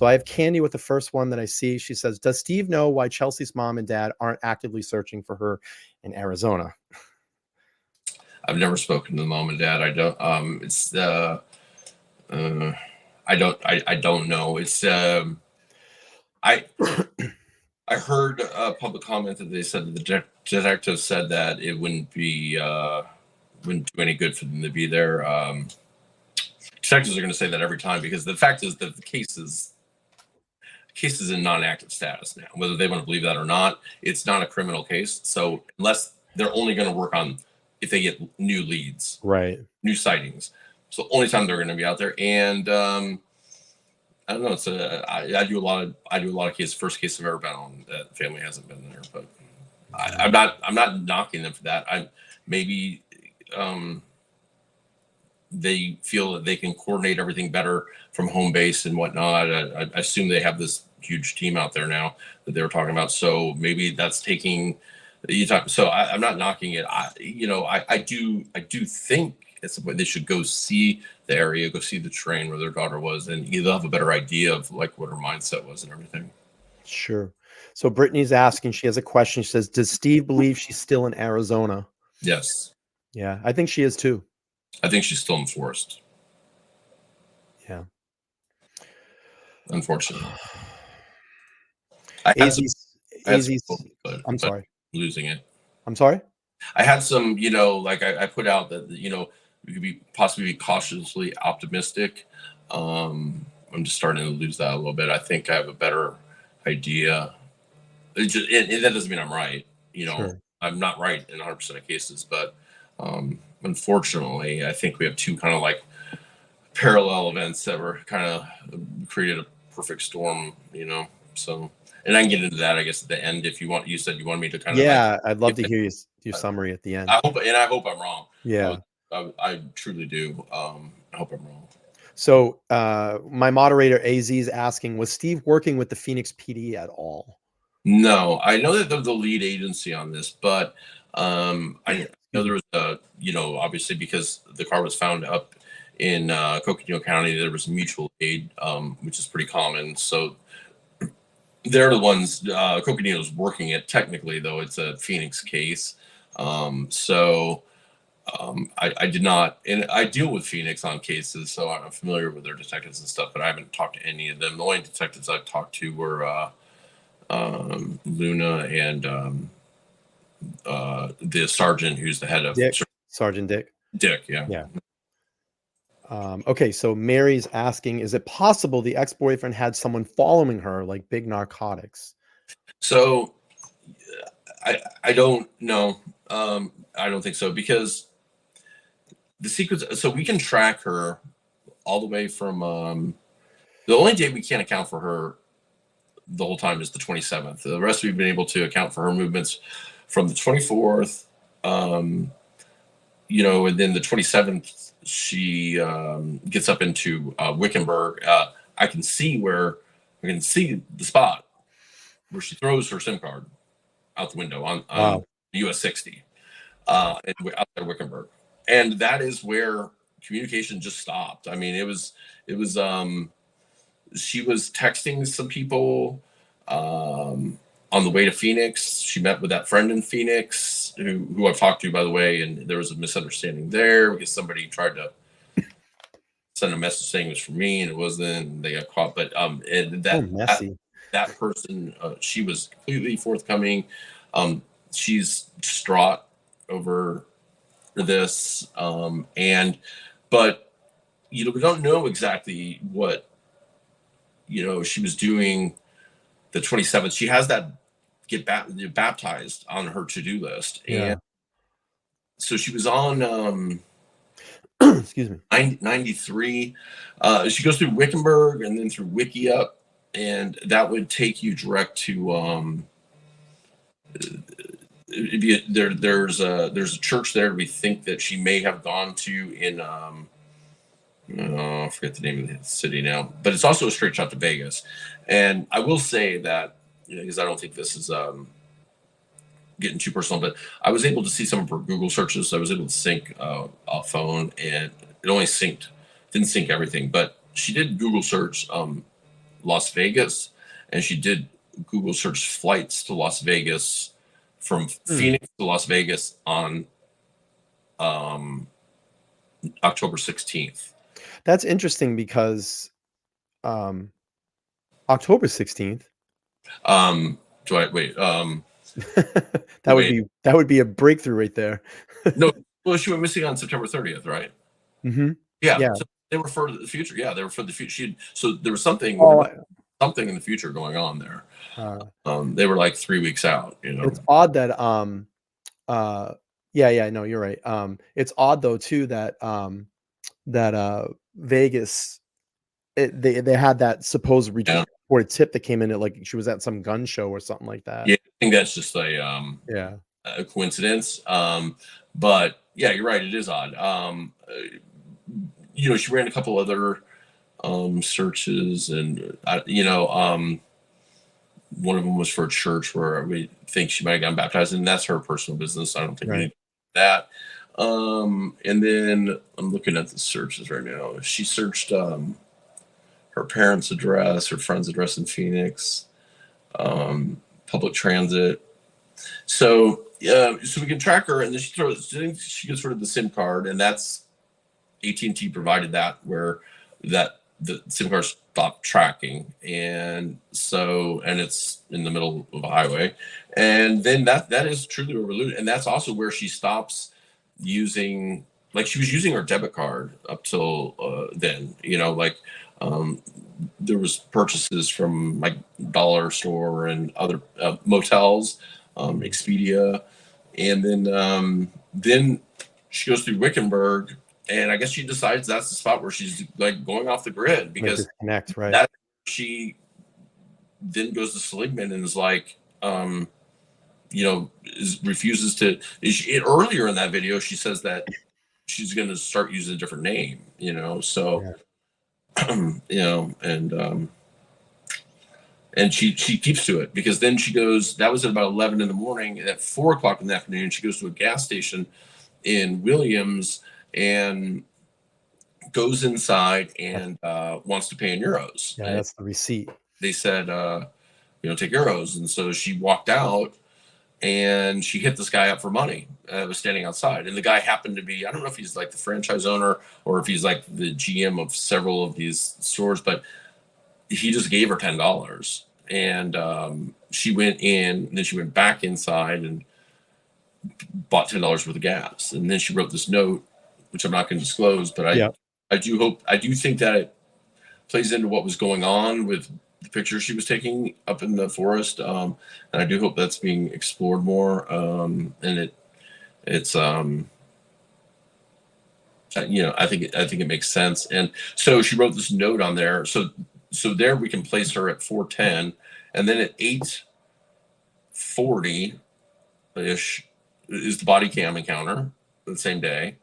So I have Candy with the first one that I see. She says, does Steve know why Chelsea's mom and dad aren't actively searching for her in Arizona? I've never spoken to the mom and dad. I don't. I don't know. It's I heard a public comment that they said that the detective said that it wouldn't do any good for them to be there. Detectives are going to say that every time, because the fact is that the case is in non-active status now. Whether they want to believe that or not, it's not a criminal case. So unless they're only going to work on if they get new leads, right, new sightings. So the only time they're going to be out there. And I don't know. It's I do a lot of cases. First case I've ever been on that family hasn't been there, but I'm not knocking them for that. Maybe they feel that they can coordinate everything better from home base and whatnot. I assume they have this huge team out there now that they were talking about. So maybe that's taking you talk. So I'm not knocking it. I do think it's they should go see the area, go see the terrain where their daughter was, and they'll have a better idea of like what her mindset was and everything. Sure. So Brittany's asking, she has a question. She says, does Steve believe she's still in Arizona? Yes. Yeah, I think she is too. I think she's still in the forest. Yeah. Unfortunately. I'm sorry. Losing it. I'm sorry? I had some, like I put out that, we could possibly be cautiously optimistic. I'm just starting to lose that a little bit. I think I have a better idea. That doesn't mean I'm right. Sure. I'm not right in 100% of cases, but unfortunately, I think we have two kind of like parallel events that were kind of created a perfect storm, so. And I can get into that, I guess, at the end if you want. You said you wanted me to kind of. Yeah, I'd love to hear your summary at the end. I hope I'm wrong. Yeah, I truly do. I hope I'm wrong. So my moderator AZ is asking, was Steve working with the Phoenix PD at all? No, I know that they're the lead agency on this, but I know there was obviously because the car was found up in Coconino County, there was mutual aid, which is pretty common. So. They're the ones Coconino's working it. Technically, though, it's a Phoenix case. I did not, and I deal with Phoenix on cases, so I'm familiar with their detectives and stuff, but I haven't talked to any of them. The only detectives I've talked to were Luna and the sergeant who's the head of Sergeant Dick. Dick, yeah. Yeah. Okay, so Mary's asking, is it possible the ex-boyfriend had someone following her, like big narcotics? So I don't know. I don't think so, because the sequence, so we can track her all the way from the only date we can't account for her the whole time is the 27th. The rest we've been able to account for her movements from the 24th, and then the 27th she gets up into Wickenburg. I can see the spot where she throws her SIM card out the window on US 60 outside Wickenburg, and that is where communication just stopped. I mean, it was she was texting some people on the way to Phoenix. She met with that friend in Phoenix who I've talked to, by the way, and there was a misunderstanding there because somebody tried to send a message saying it was for me and it wasn't, and they got caught. But and that person, she was completely forthcoming. She's distraught over this, but we don't know exactly what she was doing the 27th. She has that get baptized on her to-do list. Yeah. And so she was on excuse me, 93. She goes through Wickenburg and then through Wickiup, and that would take you direct to there's a church there we think that she may have gone to in I forget the name of the city now, but it's also a straight shot to Vegas. And I will say that, because I don't think this is getting too personal, but I was able to see some of her Google searches. I was able to sync a phone, and it only didn't sync everything, but she did Google search Las Vegas, and she did Google search flights to Las Vegas from Phoenix to Las Vegas on October 16th. That's interesting because October 16th. Do I wait? That would be a breakthrough right there. No, well, she went missing on September 30th, right? Mm-hmm. Yeah, Yeah. so they were for the future. Yeah, they were for the future. So there was something in the future going on there. They were like 3 weeks out. It's odd that no, you're right. It's odd though too that Vegas, they had that supposed reported tip that came in at like she was at some gun show or something like that. Yeah, I think that's just a coincidence. But yeah, you're right. It is odd. She ran a couple other searches, and one of them was for a church where we think she might have gotten baptized, and that's her personal business. I don't think we need that. And then I'm looking at the searches right now. She searched her parents' address, her friend's address in Phoenix, public transit. So we can track her, and then she gets rid of the SIM card, and that's AT&T provided that, where the SIM card stopped tracking, and it's in the middle of a highway, and then that is truly overloaded, and that's also where she stops using, like she was using her debit card up till then, there was purchases from like dollar store and other motels, Expedia, and then she goes through Wickenburg, and I guess she decides that's the spot where she's like going off the grid, because disconnect, right? That she then goes to Seligman and is like, refuses to. Earlier in that video, she says that she's going to start using a different name, and she keeps to it, because then she goes. That was at about 11 in the morning. At 4 o'clock in the afternoon, she goes to a gas station in Williams and goes inside and wants to pay in euros. Yeah, that's the receipt. They said, take euros. And so she walked out and she hit this guy up for money. Was standing outside. And the guy happened to be, I don't know if he's like the franchise owner or if he's like the GM of several of these stores, but he just gave her $10. And she went in, and then she went back inside and bought $10 worth of gas. And then she wrote this note, which I'm not going to disclose, but I do think that it plays into what was going on with the pictures she was taking up in the forest. And I do hope that's being explored more. And it's I think it makes sense. And so she wrote this note on there. So there we can place her at 4:10, and then at 8:40 ish is the body cam encounter the same day.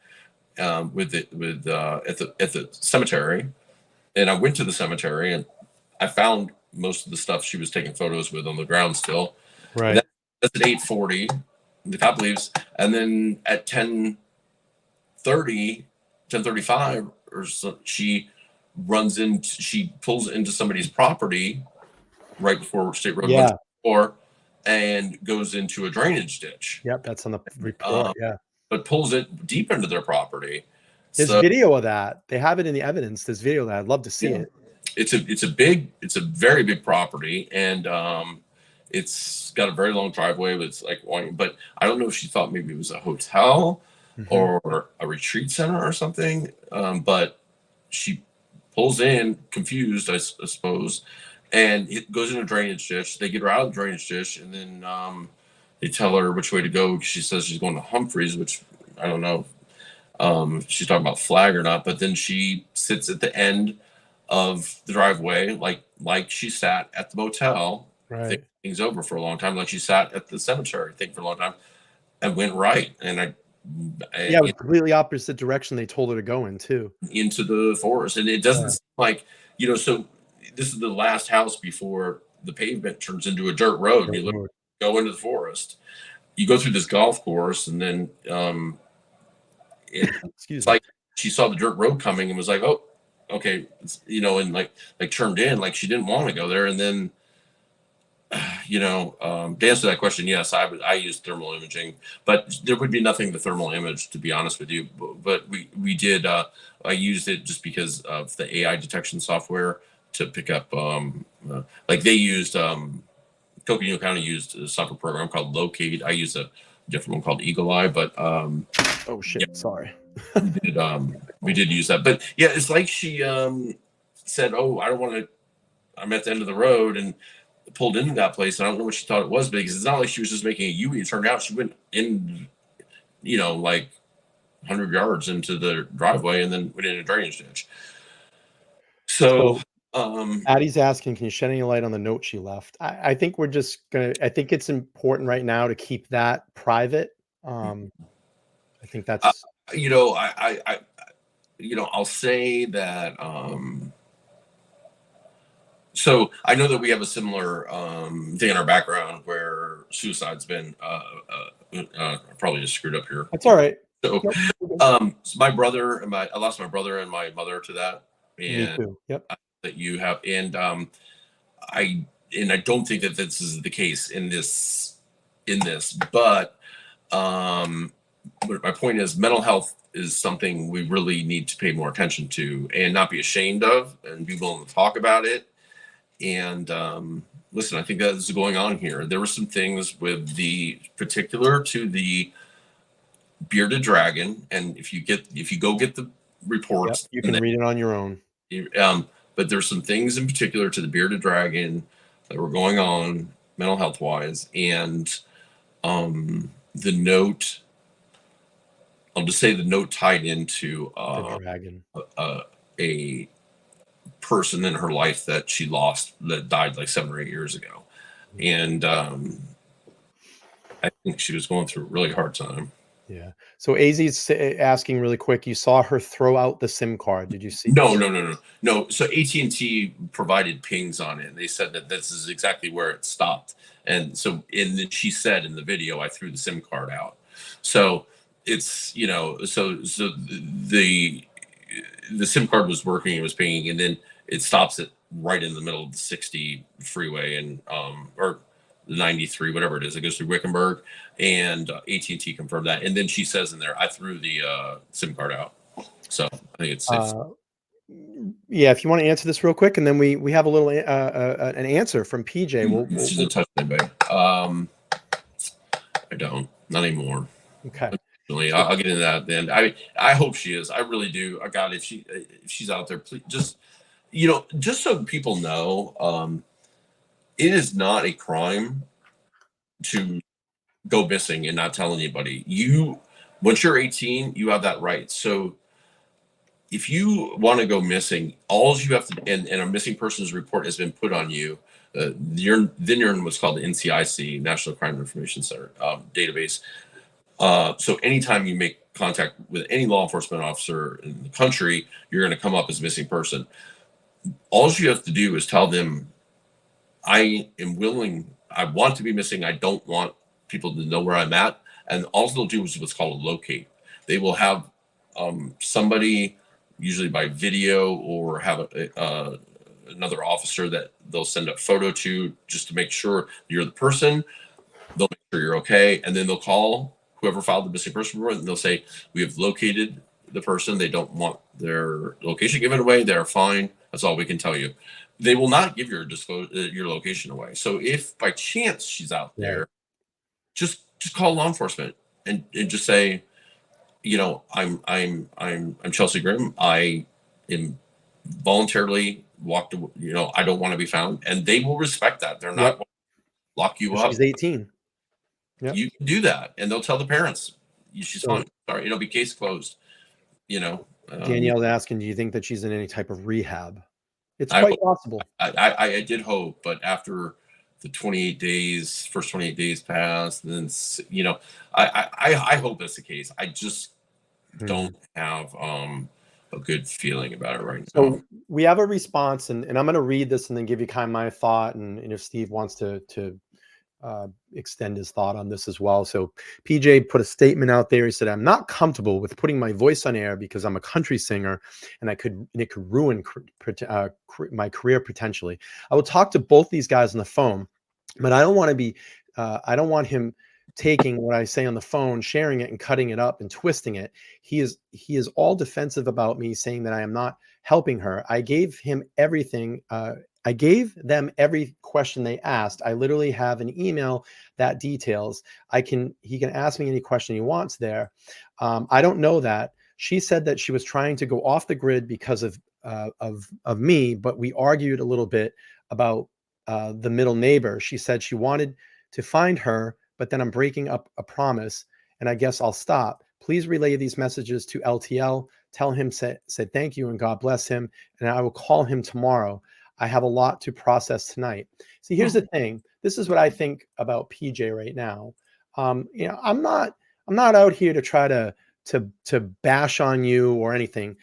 At the cemetery, and I went to the cemetery and I found most of the stuff she was taking photos with on the ground still. Right. That's at 8:40. The cop leaves, and then at 10:35 or so, she pulls into somebody's property right before State Road 164 and goes into a drainage ditch. Yep, that's on the report. But pulls it deep into their property. There's video of that. They have it in the evidence. There's video of that. I'd love to see it. It's a very big property, and it's got a very long driveway. But but I don't know if she thought maybe it was a hotel or a retreat center or something. But she pulls in, confused, I suppose, and it goes in a drainage ditch. They get her out of the drainage ditch, and then they tell her which way to go. She says she's going to Humphreys, which I don't know if she's talking about Flag or not. But then she sits at the end of the driveway, like she sat at the motel, thinking things over for a long time, like she sat at the cemetery thinking for a long time, and went right. And it was completely opposite direction they told her to go in too, into the forest. And it doesn't seem like, so this is the last house before the pavement turns into a dirt road. You go into the forest, you go through this golf course, and then it's like she saw the dirt road coming and was like, oh, okay, and like turned in, like she didn't want to go there. And then, to answer that question, yes, I use thermal imaging, but there would be nothing to thermal image, to be honest with you. But we did. I used it just because of the AI detection software to pick up. Like they used Coconino County used a software program called Locate. I use a different one called Eagle Eye, but Oh shit! Sorry. we did use that. But yeah, it's like she said, "Oh, I don't want to. I'm at the end of the road," and pulled into that place. And I don't know what she thought it was, because it's not like she was just making a U. It turned out she went in, like 100 yards into the driveway and then went in a drainage ditch. So, Addie's asking, can you shed any light on the note she left? I think we're just gonna. I think it's important right now to keep that private. I think that's. I'll say that. So I know that we have a similar thing in our background where suicide's been. Probably just screwed up here. That's all right. So, so my brother and I lost my brother and my mother to that. And me too. Yep. That you have, and I don't think that this is the case in this, but my point is, mental health is something we really need to pay more attention to and not be ashamed of, and be willing to talk about it. And listen, I think that is going on here. There were some things with the particular to the bearded dragon, and if you go get the reports, you can read it on your own. But there's some things in particular to the bearded dragon that were going on mental health wise, and the note. I'll just say the note tied into the dragon. A person in her life that she lost, that died like 7 or 8 years ago, and I think she was going through a really hard time. Yeah. So AZ's asking really quick, you saw her throw out the SIM card. Did you see? No. So AT&T provided pings on it. They said that this is exactly where it stopped. And so she said in the video, I threw the SIM card out. So it's, so the SIM card was working, it was pinging, and then it stops it right in the middle of the 60 freeway, and or the 93, whatever it is. It goes through Wickenburg, and AT&T confirmed that. And then she says in there, I threw the SIM card out. So I think it's safe. Yeah, if you want to answer this real quick, and then we have a little an answer from PJ. She doesn't touch anybody. I don't, not anymore. Okay. I'll get into that at the end. I hope she is. I really do. God, if she's out there, please just so people know, it is not a crime to go missing and not tell anybody. Once you're 18, you have that right. So if you want to go missing, all you have to, and a missing persons report has been put on you, you're in what's called the NCIC, National Crime Information Center database. So anytime you make contact with any law enforcement officer in the country, you're going to come up as a missing person. All you have to do is tell them, I am willing, I want to be missing. I don't want people to know where I'm at. And all they'll do is what's called a locate. They will have somebody, usually by video, or have another officer that they'll send a photo to, just to make sure you're the person. They'll make sure you're okay. And then they'll call whoever filed the missing person report, and they'll say, we have located the person. They don't want their location given away. They're fine. That's all we can tell you. They will not give your location away. So if by chance she's out there, just call law enforcement and just say, I'm Chelsea Grimm. I am voluntarily walked away. I don't want to be found, and they will respect that. They're not lock you up. She's 18. Yep. You can do that, and they'll tell the parents she's fine. Sorry, it'll be case closed. Danielle's asking, do you think that she's in any type of rehab? It's quite possible. I did hope, but after the 28 days, first 28 days passed, and then I hope that's the case. I just don't have a good feeling about it right now. So we have a response, and I'm going to read this and then give you kind of my thought, and if Steve wants to extend his thought on this as well. So PJ put a statement out there. He said, "I'm not comfortable with putting my voice on air because I'm a country singer, and it could ruin my career potentially. I will talk to both these guys on the phone, but I don't want to be. I don't want him taking what I say on the phone, sharing it, and cutting it up and twisting it. He is all defensive about me, saying that I am not helping her. I gave him everything. I gave them every question they asked. I literally have an email that details. He can ask me any question he wants there. I don't know that. She said that she was trying to go off the grid because of me, but we argued a little bit about the middle neighbor. She said she wanted to find her, but then I'm breaking up a promise, and I guess I'll stop. Please relay these messages to LTL. Tell him said thank you and God bless him, and I will call him tomorrow. I have a lot to process tonight." See, here's the thing. This is what I think about PJ right now. I'm not out here to try to bash on you or anything.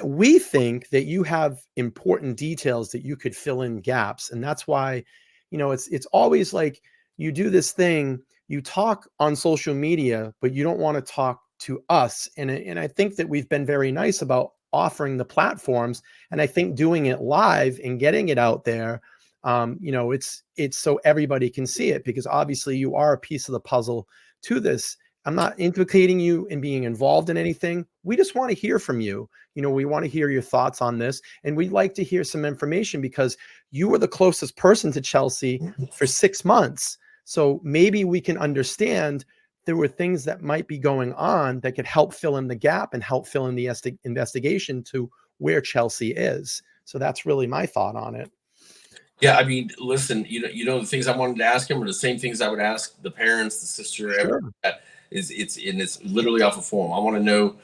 We think that you have important details that you could fill in gaps, and that's why, it's always like you do this thing. You talk on social media, but you don't want to talk to us, and I think that we've been very nice about offering the platforms, and I think doing it live and getting it out there, it's so everybody can see it, because obviously you are a piece of the puzzle to this. I'm not implicating you in being involved in anything. We just want to hear from you. We want to hear your thoughts on this, and we'd like to hear some information because you were the closest person to Chelsea for 6 months. So maybe we can understand there were things that might be going on that could help fill in the gap and help fill in the investigation to where Chelsea is. So that's really my thought on it. Yeah, I mean, listen, the things I wanted to ask him are the same things I would ask the parents, the sister. Sure. It's literally off of form. I want to know,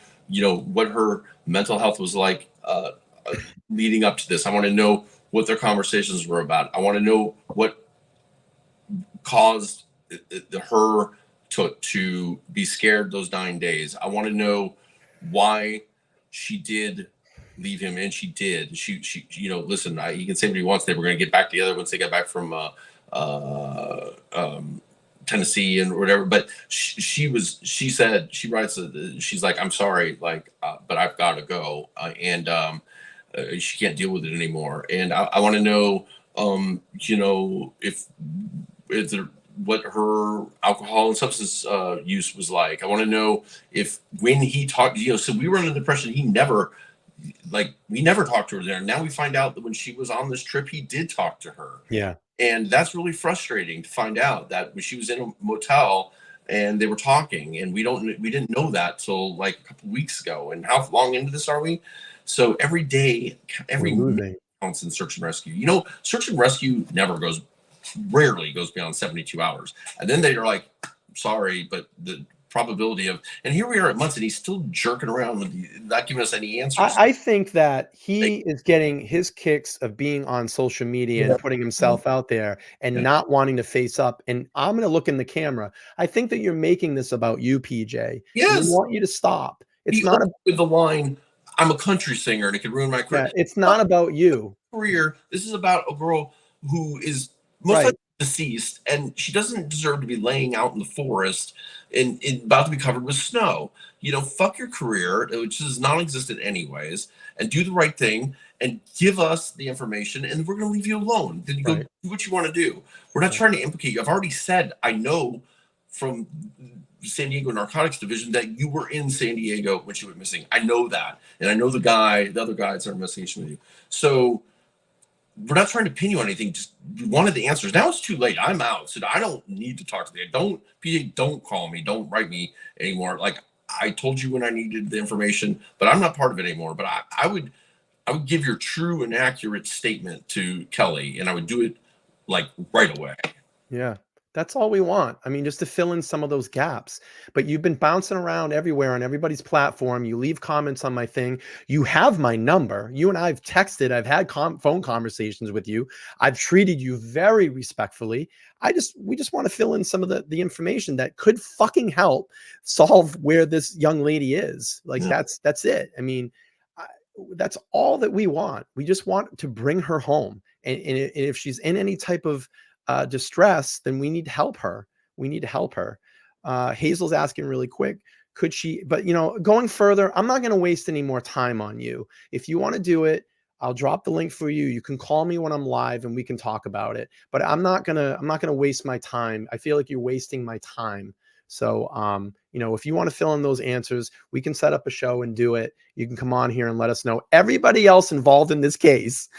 what her mental health was like leading up to this. I want to know what their conversations were about. I want to know what caused her to be scared those 9 days. I want to know why she did leave him, and she did. She listen, he can say what he wants. They were going to get back together once they got back from Tennessee and whatever. But she writes, she's like, I'm sorry, like, but I've got to go, and she can't deal with it anymore. And I want to know, if there, what her alcohol and substance use was like. I want to know if when he talked, so we were under the impression we never talked to her there. Now we find out that when she was on this trip, he did talk to her. Yeah. And that's really frustrating to find out that when she was in a motel and they were talking, and we didn't know that till like a couple weeks ago. And how long into this are we? So every day, every minute counts in search and rescue. Search and rescue rarely goes beyond 72 hours. And then they're like, sorry, but the probability of, and here we are at months and he's still jerking around with not giving us any answers. I think that he is getting his kicks of being on social media and putting himself out there and not wanting to face up. And I'm going to look in the camera. I think that you're making this about you, PJ. Yes. We want you to stop. It's not with the line, I'm a country singer and it could ruin my career. Yeah, it's not about you. Career. This is about a girl who is most likely deceased, and she doesn't deserve to be laying out in the forest and about to be covered with snow. Fuck your career, which is non-existent anyways, and do the right thing and give us the information, and we're going to leave you alone. Then you go do what you want to do. We're not trying to implicate you. I've already said I know from San Diego Narcotics Division that you were in San Diego when she went missing. I know that, and I know the other guys are in investigation with you. So we're not trying to pin you on anything. Just wanted the answers. Now it's too late. I'm out. So I don't need to talk to you. Don't call me. Don't write me anymore. Like, I told you when I needed the information, but I'm not part of it anymore. But I would give your true and accurate statement to Kelly, and I would do it like right away. Yeah. That's all we want. I mean, just to fill in some of those gaps. But you've been bouncing around everywhere on everybody's platform. You leave comments on my thing. You have my number. You and I have texted. I've had phone conversations with you. I've treated you very respectfully. We just want to fill in some of the information that could fucking help solve where this young lady is. Like, that's it. I mean, that's all that we want. We just want to bring her home. And if she's in any type of distress, then we need to help her. We need to help her. Hazel's asking really quick, could she, but going further, I'm not going to waste any more time on you. If you want to do it, I'll drop the link for you. You can call me when I'm live and we can talk about it, but I'm not going to waste my time. I feel like you're wasting my time. So, if you want to fill in those answers, we can set up a show and do it. You can come on here and let us know. Everybody else involved in this case,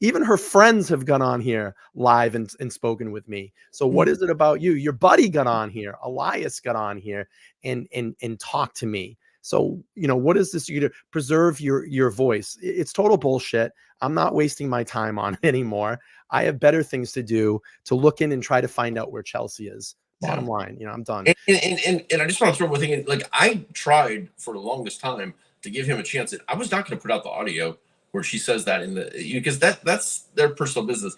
even her friends have gone on here live and spoken with me. So what is it about you? Your buddy got on here. Elias got on here and talked to me. So, what is this? You to preserve your voice. It's total bullshit. I'm not wasting my time on it anymore. I have better things to do, to look in and try to find out where Chelsea is. Bottom line, I'm done. And I just want to throw one thing in. Like, I tried for the longest time to give him a chance. And I was not going to put out the audio where she says that because that's their personal business.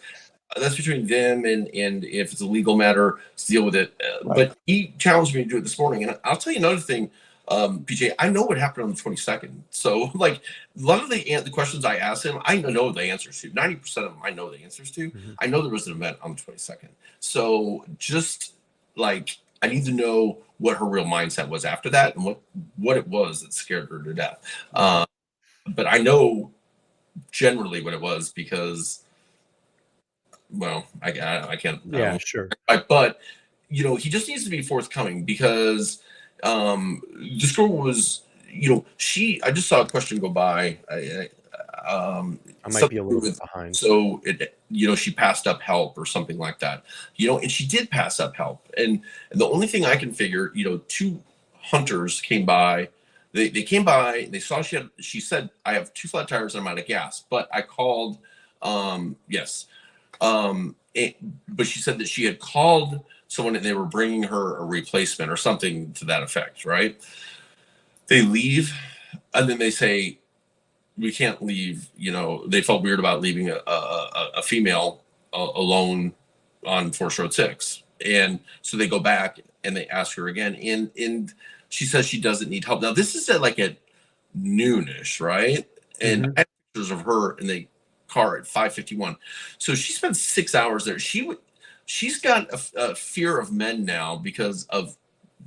That's between them and if it's a legal matter, deal with it. Right. But he challenged me to do it this morning. And I'll tell you another thing. PJ, I know what happened on the 22nd. So, like, a lot of the questions I asked him, I know the answers to. 90% of them I know the answers to. Mm-hmm. I know there was an event on the 22nd. So, just, like, I need to know what her real mindset was after that and what it was that scared her to death. But I know generally what it was because, well, I can't. Yeah, sure. But, he just needs to be forthcoming because this girl was, I just saw a question go by. I might be a little bit behind. So she passed up help or something like that, and she did pass up help. And the only thing I can figure, two hunters came by. They came by, they saw she said, I have 2 flat tires and I'm out of gas, but I called, yes. But she said that she had called someone and they were bringing her a replacement or something to that effect, right? They leave and then they say, we can't leave. They felt weird about leaving a female alone on Forest Road 6. And so they go back and they ask her again. And she says she doesn't need help. Now, this is at noonish, right? And I have pictures of her in the car at 5:51. So she spent 6 hours there. She's got a fear of men now because of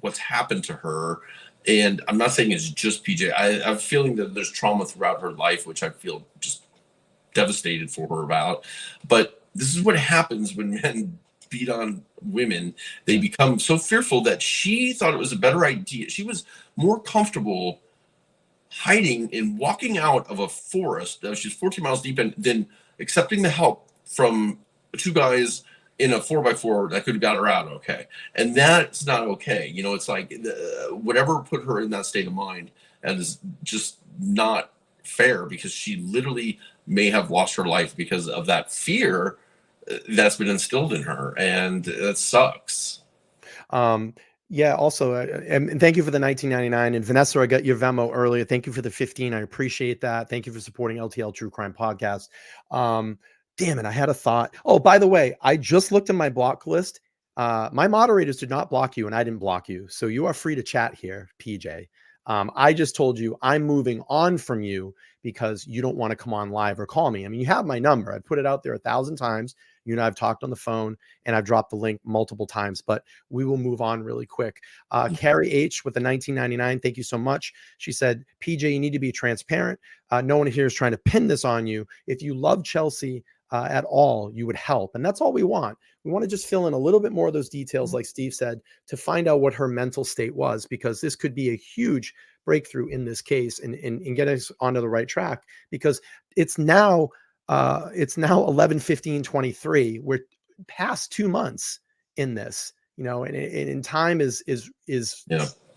what's happened to her. And I'm not saying it's just PJ. I have a feeling that there's trauma throughout her life, which I feel just devastated for her about. But this is what happens when men beat on women. They become so fearful that she thought it was a better idea. She was more comfortable hiding and walking out of a forest that she's 14 miles deep in than accepting the help from 2 guys in a 4x4 that could have got her out okay. And that's not okay. It's like whatever put her in that state of mind, and is just not fair because she literally may have lost her life because of that fear that's been instilled in her, and that sucks. Yeah, also, and thank you for the 1999. And Vanessa, I got your Venmo earlier. Thank you for the 15. I appreciate that. Thank you for supporting LTL True Crime Podcast. Damn it, I had a thought. Oh, by the way, I just looked at my block list. My moderators did not block you, and I didn't block you. So you are free to chat here, PJ. I just told you I'm moving on from you because you don't want to come on live or call me. I mean, you have my number. I put it out there 1,000 times. You and I have talked on the phone, and I've dropped the link multiple times, but we will move on really quick. Carrie H with the 1999. Thank you so much. She said, PJ, you need to be transparent. No one here is trying to pin this on you. If you love Chelsea at all, you would help. And that's all we want. We want to just fill in a little bit more of those details, like Steve said, to find out what her mental state was, because this could be a huge breakthrough in this case and get us onto the right track, because it's now 11/15/23. We're past 2 months in this, and time is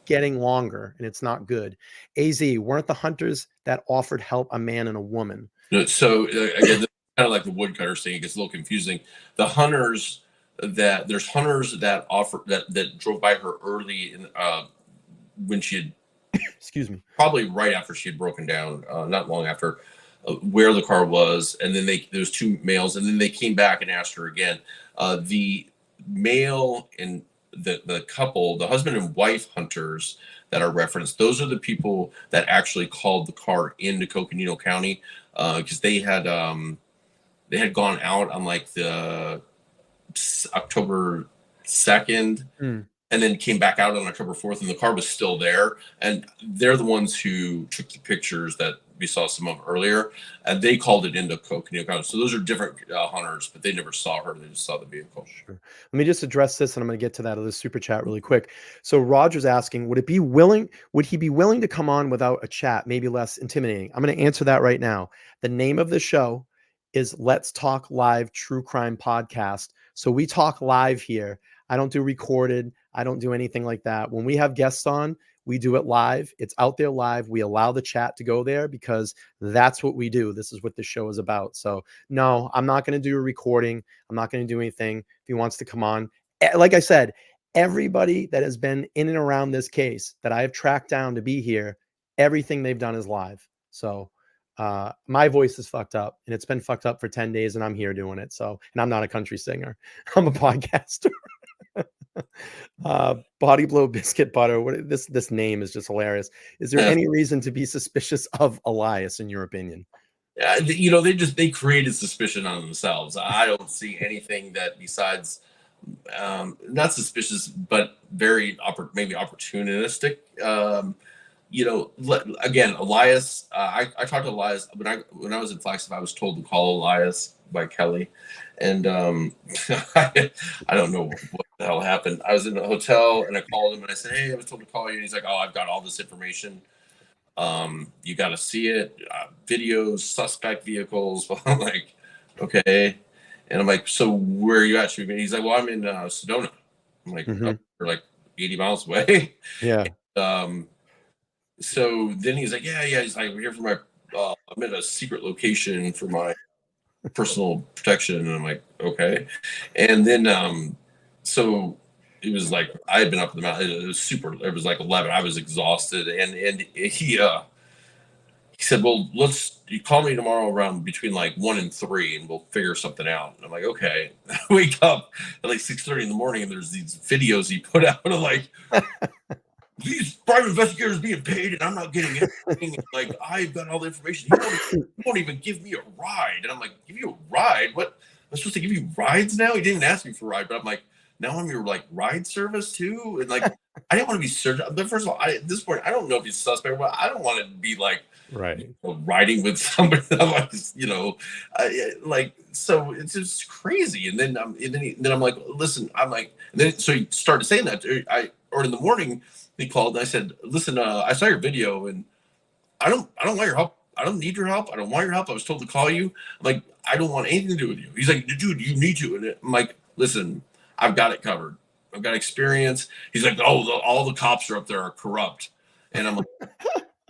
getting longer, and it's not good. AZ, weren't the hunters that offered help a man and a woman? So again, kind of like the woodcutter thing, it gets a little confusing. There's hunters that offer that drove by her early in when she had excuse me, probably right after she had broken down, not long after, where the car was, and then there was 2 males, and then they came back and asked her again. The male and the couple, the husband and wife hunters that are referenced, those are the people that actually called the car into Coconino County, because they had they had gone out on like the October 2nd, Mm. and then came back out on October 4th, and the car was still there. And they're the ones who took the pictures that we saw some of earlier, and they called it into Coconino County. So those are different hunters, but they never saw her. They just saw the vehicle. Sure. Let me just address this, and I'm going to get to that other super chat really quick. So Roger's asking, would he be willing to come on without a chat, maybe less intimidating? I'm going to answer that right now. The name of the show is Let's Talk Live True Crime Podcast. So we talk live here. I don't do recorded. I don't do anything like that. When we have guests on, we do it live. It's out there live. We allow the chat to go there because that's what we do. This is what the show is about. So no, I'm not going to do a recording. I'm not going to do anything. If he wants to come on, like I said, everybody that has been in and around this case that I have tracked down to be here, everything they've done is live. So my voice is fucked up, and it's been fucked up for 10 days, and I'm here doing it. So, and I'm not a country singer. I'm a podcaster. Body blow biscuit butter. What this name is just hilarious. Is there any reason to be suspicious of Elias in your opinion? They created suspicion on themselves. I don't see anything that besides not suspicious, but very maybe opportunistic. Again, Elias. I talked to Elias when I was in Flagstaff. I was told to call Elias by Kelly, and I don't know what the hell happened. I was in a hotel and I called him and I said, "Hey, I was told to call you." And he's like, "Oh, I've got all this information. You got to see it. Videos, suspect vehicles." Well, I'm like, okay, and I'm like, "So where are you at?" And he's like, "Well, I'm in Sedona." I'm like, "Oh, you're like 80 miles away." Yeah. So then he's like, yeah. He's like, "We're here for my, I'm at a secret location for my personal protection." And I'm like, okay. And then, so it was like, I had been up in the mountain. It was like 11. I was exhausted. And he said, "Well, you call me tomorrow around between like 1 and 3 and we'll figure something out." And I'm like, okay. I wake up at like 6:30 in the morning and there's these videos he put out of like, "These private investigators being paid and I'm not getting anything. Like, I've got all the information. He won't even give me a ride." And I'm like, "Give you a ride? What? I'm supposed to give you rides now?" He didn't even ask me for a ride, but I'm like, now I'm your like ride service too. And like, I didn't want to be searched. But first of all, at this point, I don't know if he's suspect, but I don't want to be like riding with somebody that I'm like, so it's just crazy. And then I'm like, listen, I'm like, and then so he started saying that or in the morning. He called and I said, "Listen, I saw your video and I don't want your help. I don't need your help. I don't want your help. I was told to call you." I'm like, "I don't want anything to do with you." He's like, "Dude, you need to." And I'm like, "Listen, I've got it covered. I've got experience." He's like, "Oh, all the cops are up there are corrupt." And I'm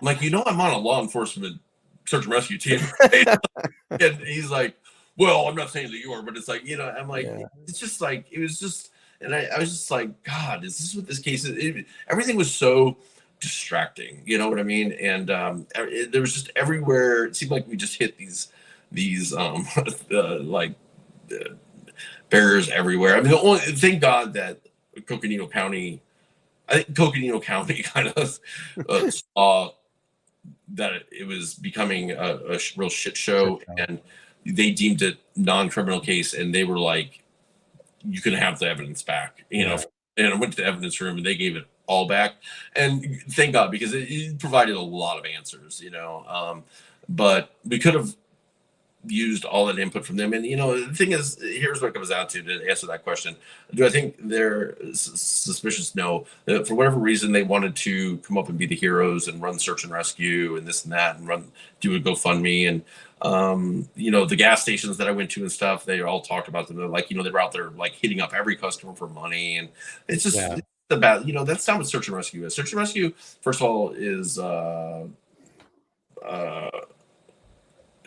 like, I'm on a law enforcement search and rescue team. And he's like, "Well, I'm not saying that you are, but it's like, I'm like, it's just like, it was just." And I was just like, God, is this what this case is? Everything was so distracting. You know what I mean? And there was just everywhere. It seemed like we just hit these barriers everywhere. I mean, thank God that Coconino County kind of saw that it was becoming a real shit show, and they deemed it non-criminal case, and they were like, "You can have the evidence back," And I went to the evidence room and they gave it all back. And thank God, because it provided a lot of answers, but we could have used all that input from them. And, the thing is, here's what it comes down to answer that question. Do I think they're suspicious? No. For whatever reason, they wanted to come up and be the heroes and run search and rescue and this and that and do a GoFundMe. And, the gas stations that I went to and stuff, they all talked about them. They're like, they were out there like hitting up every customer for money. And it's just about, that's not what search and rescue is. Search and rescue, first of all, is,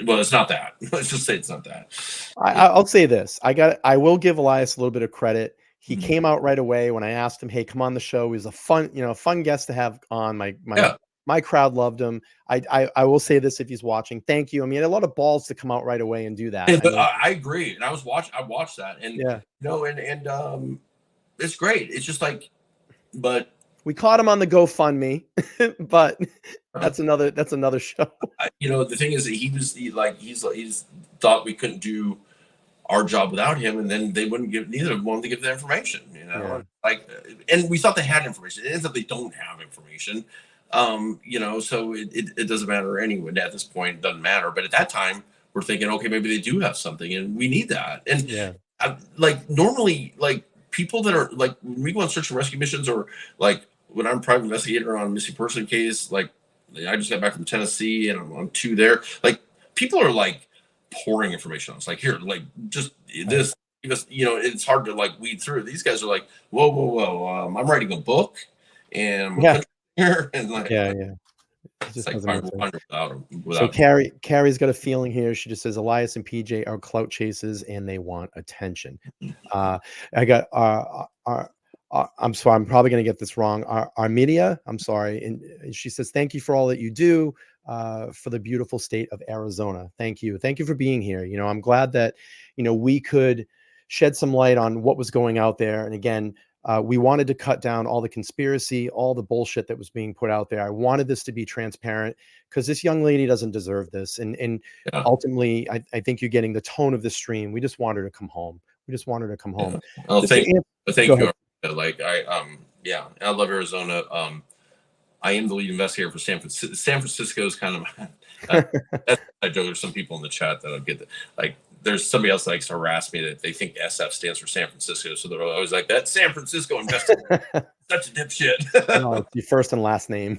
well, it's not that. Let's just say it's not that. I'll say this. I will give Elias a little bit of credit. He came out right away when I asked him, "Hey, come on the show." He was a fun guest to have on. My crowd loved him. I will say this if he's watching. Thank you. I mean, he had a lot of balls to come out right away and do that. I agree. And I watched that. And and it's great. It's just like, but we caught him on the GoFundMe, but that's another show. The thing is that he's thought we couldn't do our job without him, and then they wouldn't give, neither of them wanted to give the information, you know. Yeah. Like, and we thought they had information. It ends up they don't have information. You know, so it doesn't matter anyway. At this point, it doesn't matter. But at that time, we're thinking, okay, maybe they do have something, and we need that. And Yeah. like normally, like people that are like when we go on search and rescue missions, or like when I'm private investigator on a missing person case, like I just got back from Tennessee and I'm on 2 there. Like people are like pouring information on us. Like here, like just this, because you know it's hard to like weed through. These guys are like, whoa, whoa, whoa! I'm writing a book, and I'm a country singer, and like, Yeah. it's just like doesn't make sense. without him. So Carrie's got a feeling here. She just says Elias and PJ are clout chasers and they want attention. I got I'm sorry, I'm probably going to get this wrong. Armidia, I'm sorry. And she says, thank you for all that you do for the beautiful state of Arizona. Thank you. Thank you for being here. You know, I'm glad that, you know, we could shed some light on what was going out there. And again, we wanted to cut down all the conspiracy, all the bullshit that was being put out there. I wanted this to be transparent because this young lady doesn't deserve this. And ultimately, I think you're getting the tone of the stream. We just want her to come home. We just want her to come home. Oh, thank you. Like yeah, I love Arizona. I am the lead investigator for San Francisco. San Francisco is kind of I joke. There's some people in the chat that don't get that. Like, there's somebody else that likes to harass me that they think SF stands for San Francisco, so they're always like, "That's San Francisco investigator." Such a dipshit. No, it's your first and last name.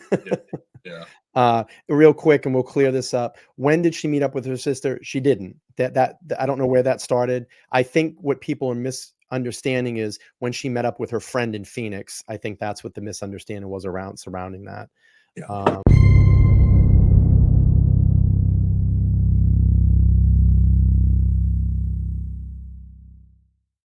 Yeah. Real quick, and we'll clear this up. When did she meet up with her sister? She didn't. That I don't know where that started. I think what people are misunderstanding is when she met up with her friend in Phoenix. I think that's what the misunderstanding was surrounding that. Yeah.